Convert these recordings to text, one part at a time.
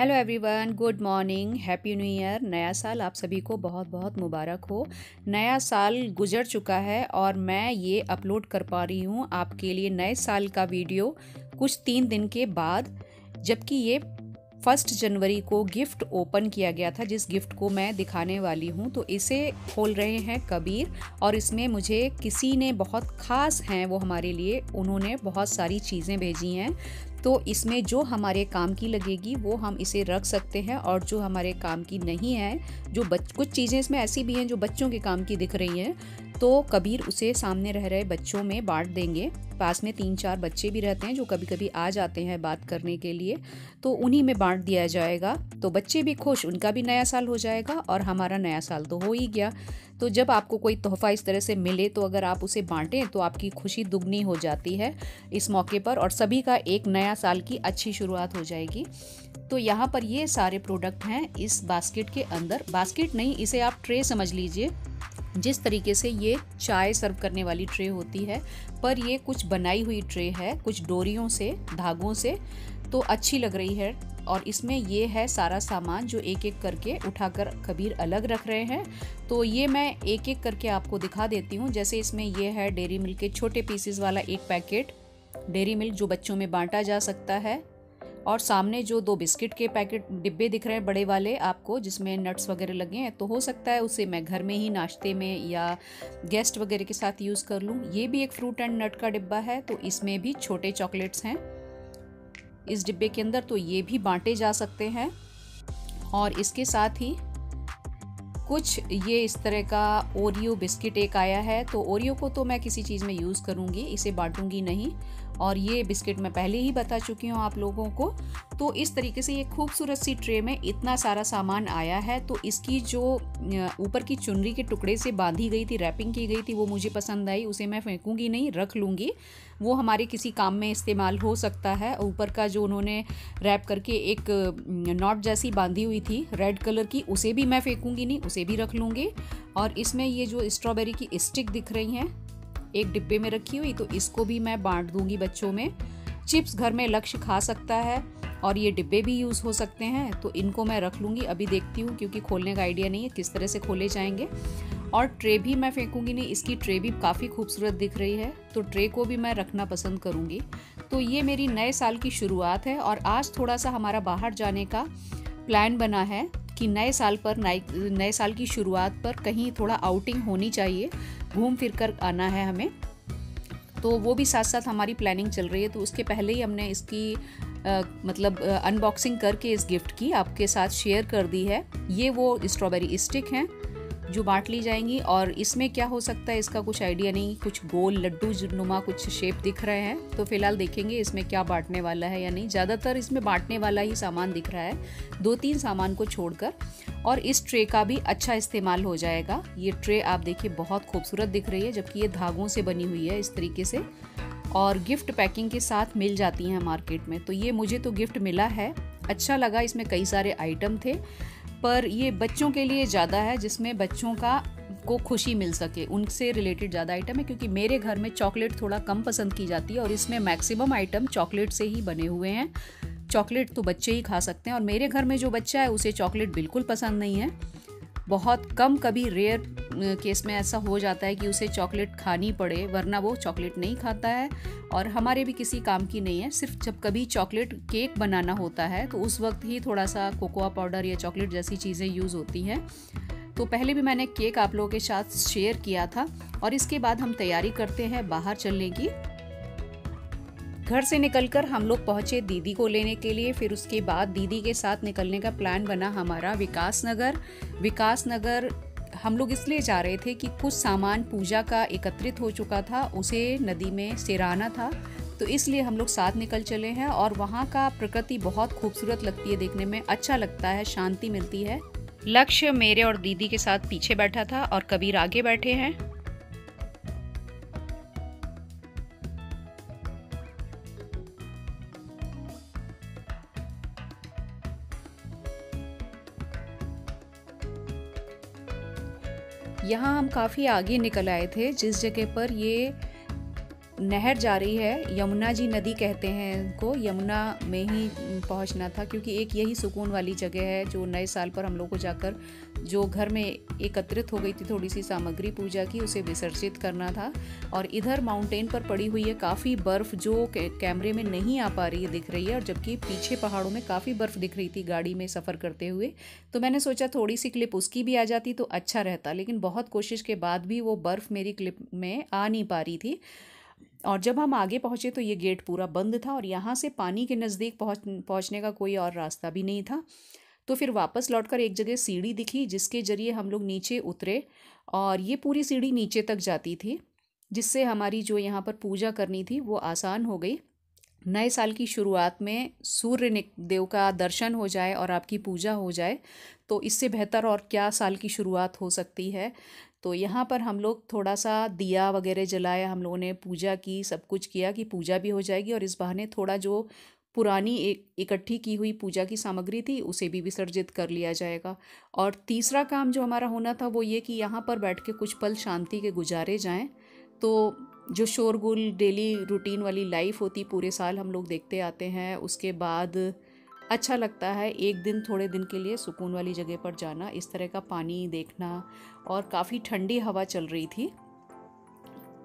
Hello everyone, good morning, happy new year. नया साल आप सभी को बहुत बहुत मुबारक हो। नया साल गुजर चुका है और मैं ये अपलोड कर पा रही हूँ आपके लिए नए साल का वीडियो कुछ 3 दिन के बाद, जबकि ये 1 जनवरी को गिफ्ट ओपन किया गया था, जिस गिफ्ट को मैं दिखाने वाली हूँ। तो इसे खोल रहे हैं कबीर, और इसमें मुझे किसी ने बहुत ख़ास हैं वो हमारे लिए, उन्होंने बहुत सारी चीज़ें भेजी हैं। तो इसमें जो हमारे काम की लगेगी वो हम इसे रख सकते हैं, और जो हमारे काम की नहीं है, जो कुछ चीज़ें इसमें ऐसी भी हैं जो बच्चों के काम की दिख रही हैं, तो कबीर उसे सामने रह रहे बच्चों में बांट देंगे। पास में 3-4 बच्चे भी रहते हैं जो कभी कभी आ जाते हैं बात करने के लिए, तो उन्हीं में बांट दिया जाएगा। तो बच्चे भी खुश, उनका भी नया साल हो जाएगा और हमारा नया साल तो हो ही गया। तो जब आपको कोई तोहफा इस तरह से मिले तो अगर आप उसे बांटें तो आपकी खुशी दुगनी हो जाती है इस मौके पर, और सभी का एक नया साल की अच्छी शुरुआत हो जाएगी। तो यहाँ पर ये सारे प्रोडक्ट हैं इस बास्केट के अंदर। बास्केट नहीं, इसे आप ट्रे समझ लीजिए। जिस तरीके से ये चाय सर्व करने वाली ट्रे होती है, पर ये कुछ बनाई हुई ट्रे है, कुछ डोरियों से, धागों से, तो अच्छी लग रही है। और इसमें ये है सारा सामान जो एक एक करके उठाकर कबीर अलग रख रहे हैं। तो ये मैं एक एक करके आपको दिखा देती हूँ। जैसे इसमें ये है डेयरी मिल्क के छोटे पीसेस वाला एक पैकेट, डेयरी मिल्क जो बच्चों में बांटा जा सकता है। और सामने जो 2 बिस्किट के पैकेट डिब्बे दिख रहे हैं बड़े वाले आपको, जिसमें नट्स वगैरह लगे हैं, तो हो सकता है उसे मैं घर में ही नाश्ते में या गेस्ट वगैरह के साथ यूज़ कर लूँ। ये भी एक फ्रूट एंड नट का डिब्बा है, तो इसमें भी छोटे चॉकलेट्स हैं इस डिब्बे के अंदर, तो ये भी बांटे जा सकते हैं। और इसके साथ ही कुछ ये इस तरह का ओरियो बिस्किट एक आया है, तो ओरियो को तो मैं किसी चीज़ में यूज़ करूँगी, इसे बांटूंगी नहीं। और ये बिस्किट मैं पहले ही बता चुकी हूँ आप लोगों को। तो इस तरीके से ये खूबसूरत सी ट्रे में इतना सारा सामान आया है। तो इसकी जो ऊपर की चुनरी के टुकड़े से बांधी गई थी, रैपिंग की गई थी, वो मुझे पसंद आई। उसे मैं फेंकूंगी नहीं, रख लूँगी, वो हमारे किसी काम में इस्तेमाल हो सकता है। ऊपर का जो उन्होंने रैप करके एक नॉट जैसी बांधी हुई थी रेड कलर की, उसे भी मैं फेंकूंगी नहीं, उसे भी रख लूँगी। और इसमें ये जो स्ट्रॉबेरी की स्टिक दिख रही हैं एक डिब्बे में रखी हुई, तो इसको भी मैं बांट दूंगी बच्चों में। चिप्स घर में लक्ष्य खा सकता है और ये डिब्बे भी यूज़ हो सकते हैं, तो इनको मैं रख लूँगी। अभी देखती हूँ, क्योंकि खोलने का आइडिया नहीं है किस तरह से खोले जाएंगे। और ट्रे भी मैं फेंकूंगी नहीं, इसकी ट्रे भी काफ़ी खूबसूरत दिख रही है, तो ट्रे को भी मैं रखना पसंद करूँगी। तो ये मेरी नए साल की शुरुआत है, और आज थोड़ा सा हमारा बाहर जाने का प्लान बना है कि नए साल की शुरुआत पर कहीं थोड़ा आउटिंग होनी चाहिए, घूम फिर कर आना है हमें। तो वो भी साथ साथ हमारी प्लानिंग चल रही है। तो उसके पहले ही हमने इसकी अनबॉक्सिंग करके इस गिफ्ट की आपके साथ शेयर कर दी है। ये वो स्ट्रॉबेरी स्टिक हैं जो बांट ली जाएंगी, और इसमें क्या हो सकता है इसका कुछ आइडिया नहीं, कुछ गोल लड्डू नुमा कुछ शेप दिख रहे हैं। तो फिलहाल देखेंगे इसमें क्या बांटने वाला है या नहीं। ज़्यादातर इसमें बांटने वाला ही सामान दिख रहा है, 2-3 सामान को छोड़कर। और इस ट्रे का भी अच्छा इस्तेमाल हो जाएगा। ये ट्रे आप देखिए बहुत खूबसूरत दिख रही है, जबकि ये धागों से बनी हुई है इस तरीके से, और गिफ्ट पैकिंग के साथ मिल जाती हैं मार्केट में। तो ये मुझे तो गिफ्ट मिला है, अच्छा लगा। इसमें कई सारे आइटम थे, पर ये बच्चों के लिए ज़्यादा है, जिसमें बच्चों को खुशी मिल सके, उनसे रिलेटेड ज़्यादा आइटम है। क्योंकि मेरे घर में चॉकलेट थोड़ा कम पसंद की जाती है, और इसमें मैक्सिमम आइटम चॉकलेट से ही बने हुए हैं। चॉकलेट तो बच्चे ही खा सकते हैं, और मेरे घर में जो बच्चा है उसे चॉकलेट बिल्कुल पसंद नहीं है। बहुत कम, कभी रेयर केस में ऐसा हो जाता है कि उसे चॉकलेट खानी पड़े, वरना वो चॉकलेट नहीं खाता है, और हमारे भी किसी काम की नहीं है। सिर्फ जब कभी चॉकलेट केक बनाना होता है तो उस वक्त ही थोड़ा सा कोकोआ पाउडर या चॉकलेट जैसी चीज़ें यूज़ होती हैं। तो पहले भी मैंने केक आप लोगों के साथ शेयर किया था। और इसके बाद हम तैयारी करते हैं बाहर चलने की। घर से निकलकर हम लोग पहुंचे दीदी को लेने के लिए। फिर उसके बाद दीदी के साथ निकलने का प्लान बना हमारा विकास नगर। हम लोग इसलिए जा रहे थे कि कुछ सामान पूजा का एकत्रित हो चुका था, उसे नदी में सिराना था, तो इसलिए हम लोग साथ निकल चले हैं। और वहाँ का प्रकृति बहुत खूबसूरत लगती है, देखने में अच्छा लगता है, शांति मिलती है। लक्ष्य मेरे और दीदी के साथ पीछे बैठा था और कबीर आगे बैठे हैं। यहाँ हम काफ़ी आगे निकल आए थे, जिस जगह पर ये नहर जा रही है, यमुना जी नदी कहते हैं इनको, यमुना में ही पहुंचना था क्योंकि एक यही सुकून वाली जगह है जो नए साल पर हम लोग को जाकर जो घर में एकत्रित हो गई थी थोड़ी सी सामग्री पूजा की, उसे विसर्जित करना था। और इधर माउंटेन पर पड़ी हुई है काफ़ी बर्फ़ जो कैमरे में नहीं आ पा रही है, दिख रही है, और जबकि पीछे पहाड़ों में काफ़ी बर्फ़ दिख रही थी गाड़ी में सफ़र करते हुए। तो मैंने सोचा थोड़ी सी क्लिप उसकी भी आ जाती तो अच्छा रहता, लेकिन बहुत कोशिश के बाद भी वो बर्फ़ मेरी क्लिप में आ नहीं पा रही थी। और जब हम आगे पहुँचे तो ये गेट पूरा बंद था और यहाँ से पानी के नज़दीक पहुँचने का कोई और रास्ता भी नहीं था। तो फिर वापस लौटकर एक जगह सीढ़ी दिखी जिसके ज़रिए हम लोग नीचे उतरे, और ये पूरी सीढ़ी नीचे तक जाती थी, जिससे हमारी जो यहाँ पर पूजा करनी थी वो आसान हो गई। नए साल की शुरुआत में सूर्य देव का दर्शन हो जाए और आपकी पूजा हो जाए तो इससे बेहतर और क्या साल की शुरुआत हो सकती है। तो यहाँ पर हम लोग थोड़ा सा दिया वगैरह जलाया, हम लोगों ने पूजा की, सब कुछ किया कि पूजा भी हो जाएगी और इस बहाने थोड़ा जो पुरानी इकट्ठी की हुई पूजा की सामग्री थी उसे भी विसर्जित कर लिया जाएगा। और तीसरा काम जो हमारा होना था वो ये कि यहाँ पर बैठ के कुछ पल शांति के गुजारे जाएं। तो जो शोरगुल डेली रूटीन वाली लाइफ होती पूरे साल हम लोग देखते आते हैं, उसके बाद अच्छा लगता है एक दिन थोड़े दिन के लिए सुकून वाली जगह पर जाना, इस तरह का पानी देखना, और काफ़ी ठंडी हवा चल रही थी।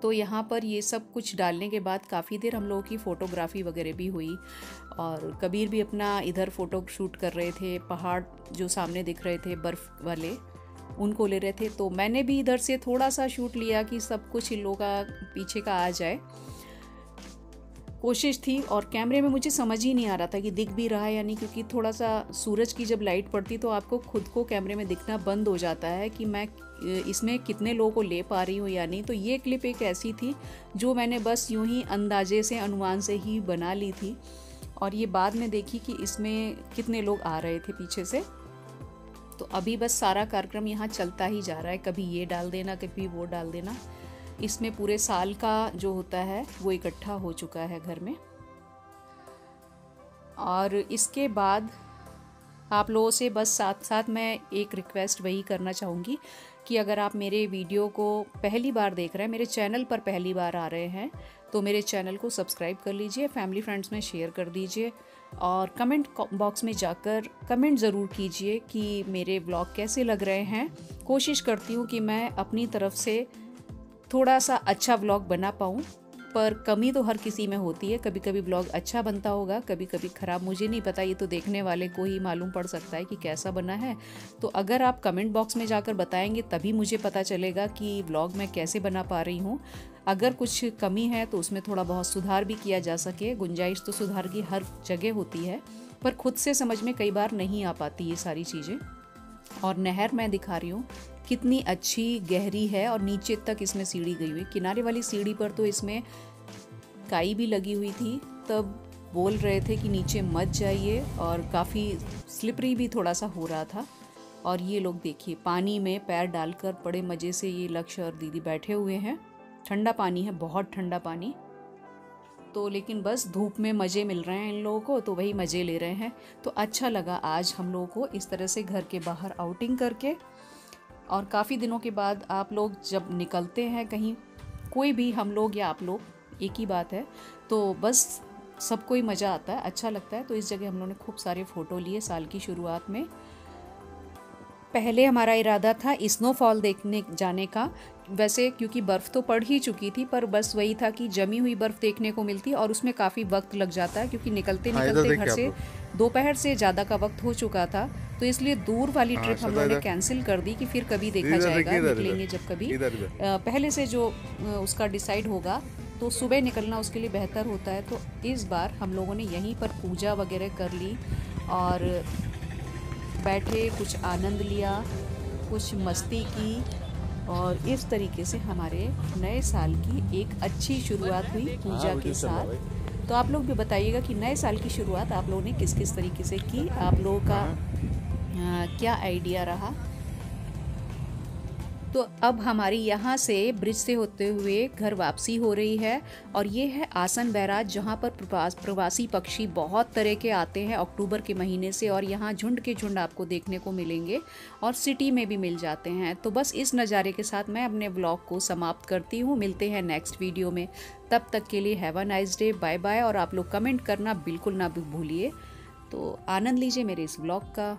तो यहाँ पर ये सब कुछ डालने के बाद काफ़ी देर हम लोगों की फ़ोटोग्राफ़ी वगैरह भी हुई, और कबीर भी अपना इधर फ़ोटो शूट कर रहे थे, पहाड़ जो सामने दिख रहे थे बर्फ़ वाले उनको ले रहे थे। तो मैंने भी इधर से थोड़ा सा शूट लिया कि सब कुछ इन लोगों का पीछे का आ जाए, कोशिश थी। और कैमरे में मुझे समझ ही नहीं आ रहा था कि दिख भी रहा है या नहीं, क्योंकि थोड़ा सा सूरज की जब लाइट पड़ती तो आपको खुद को कैमरे में दिखना बंद हो जाता है कि मैं इसमें कितने लोगों को ले पा रही हूँ या नहीं। तो ये क्लिप एक ऐसी थी जो मैंने बस यूं ही अंदाजे से अनुमान से ही बना ली थी, और ये बाद में देखी कि इसमें कितने लोग आ रहे थे पीछे से। तो अभी बस सारा कार्यक्रम यहाँ चलता ही जा रहा है, कभी ये डाल देना कभी वो डाल देना। इसमें पूरे साल का जो होता है वो इकट्ठा हो चुका है घर में। और इसके बाद आप लोगों से बस साथ साथ मैं एक रिक्वेस्ट वही करना चाहूँगी कि अगर आप मेरे वीडियो को पहली बार देख रहे हैं, मेरे चैनल पर पहली बार आ रहे हैं, तो मेरे चैनल को सब्सक्राइब कर लीजिए, फैमिली फ्रेंड्स में शेयर कर दीजिए, और कमेंट बॉक्स में जाकर कमेंट ज़रूर कीजिए कि मेरे व्लॉग कैसे लग रहे हैं। कोशिश करती हूँ कि मैं अपनी तरफ से थोड़ा सा अच्छा व्लॉग बना पाऊँ, पर कमी तो हर किसी में होती है, कभी कभी ब्लॉग अच्छा बनता होगा, कभी कभी ख़राब, मुझे नहीं पता, ये तो देखने वाले को ही मालूम पड़ सकता है कि कैसा बना है। तो अगर आप कमेंट बॉक्स में जाकर बताएंगे तभी मुझे पता चलेगा कि ब्लॉग मैं कैसे बना पा रही हूँ। अगर कुछ कमी है तो उसमें थोड़ा बहुत सुधार भी किया जा सके, गुंजाइश तो सुधार की हर जगह होती है, पर खुद से समझ में कई बार नहीं आ पाती ये सारी चीज़ें। और नहर मैं दिखा रही हूँ कितनी अच्छी गहरी है, और नीचे तक इसमें सीढ़ी गई हुई, किनारे वाली सीढ़ी पर तो इसमें काई भी लगी हुई थी, तब बोल रहे थे कि नीचे मत जाइए, और काफ़ी स्लिपरी भी थोड़ा सा हो रहा था। और ये लोग देखिए पानी में पैर डालकर बड़े मज़े से ये लक्ष्य और दीदी बैठे हुए हैं। ठंडा पानी है, बहुत ठंडा पानी, तो लेकिन बस धूप में मज़े मिल रहे हैं इन लोगों को, तो वही मज़े ले रहे हैं। तो अच्छा लगा आज हम लोगों को इस तरह से घर के बाहर आउटिंग करके। और काफ़ी दिनों के बाद आप लोग जब निकलते हैं कहीं, कोई भी, हम लोग या आप लोग, एक ही बात है, तो बस सबको ही मज़ा आता है, अच्छा लगता है। तो इस जगह हम लोगों ने खूब सारे फ़ोटो लिए साल की शुरुआत में। पहले हमारा इरादा था स्नोफॉल देखने जाने का, वैसे क्योंकि बर्फ़ तो पड़ ही चुकी थी, पर बस वही था कि जमी हुई बर्फ़ देखने को मिलती और उसमें काफ़ी वक्त लग जाता है, क्योंकि निकलते निकलते घर से दोपहर से ज़्यादा का वक्त हो चुका था। तो इसलिए दूर वाली ट्रिप हम लोगों ने कैंसिल कर दी कि फिर कभी देखा जाएगा, निकलेंगे जब कभी। पहले से जो उसका डिसाइड होगा तो सुबह निकलना उसके लिए बेहतर होता है। तो इस बार हम लोगों ने यहीं पर पूजा वगैरह कर ली और बैठे, कुछ आनंद लिया, कुछ मस्ती की, और इस तरीके से हमारे नए साल की एक अच्छी शुरुआत हुई पूजा के साथ। तो आप लोग भी बताइएगा कि नए साल की शुरुआत आप लोगों ने किस किस तरीके से की, आप लोगों का क्या आइडिया रहा। तो अब हमारी यहाँ से ब्रिज से होते हुए घर वापसी हो रही है और ये है आसन बैराज, जहाँ पर प्रवासी पक्षी बहुत तरह के आते हैं अक्टूबर के महीने से, और यहाँ झुंड के झुंड आपको देखने को मिलेंगे और सिटी में भी मिल जाते हैं। तो बस इस नज़ारे के साथ मैं अपने व्लॉग को समाप्त करती हूँ। मिलते हैं नेक्स्ट वीडियो में, तब तक के लिए have a nice day, bye bye. और आप लोग कमेंट करना बिल्कुल ना भूलिए। तो आनंद लीजिए मेरे इस व्लॉग का।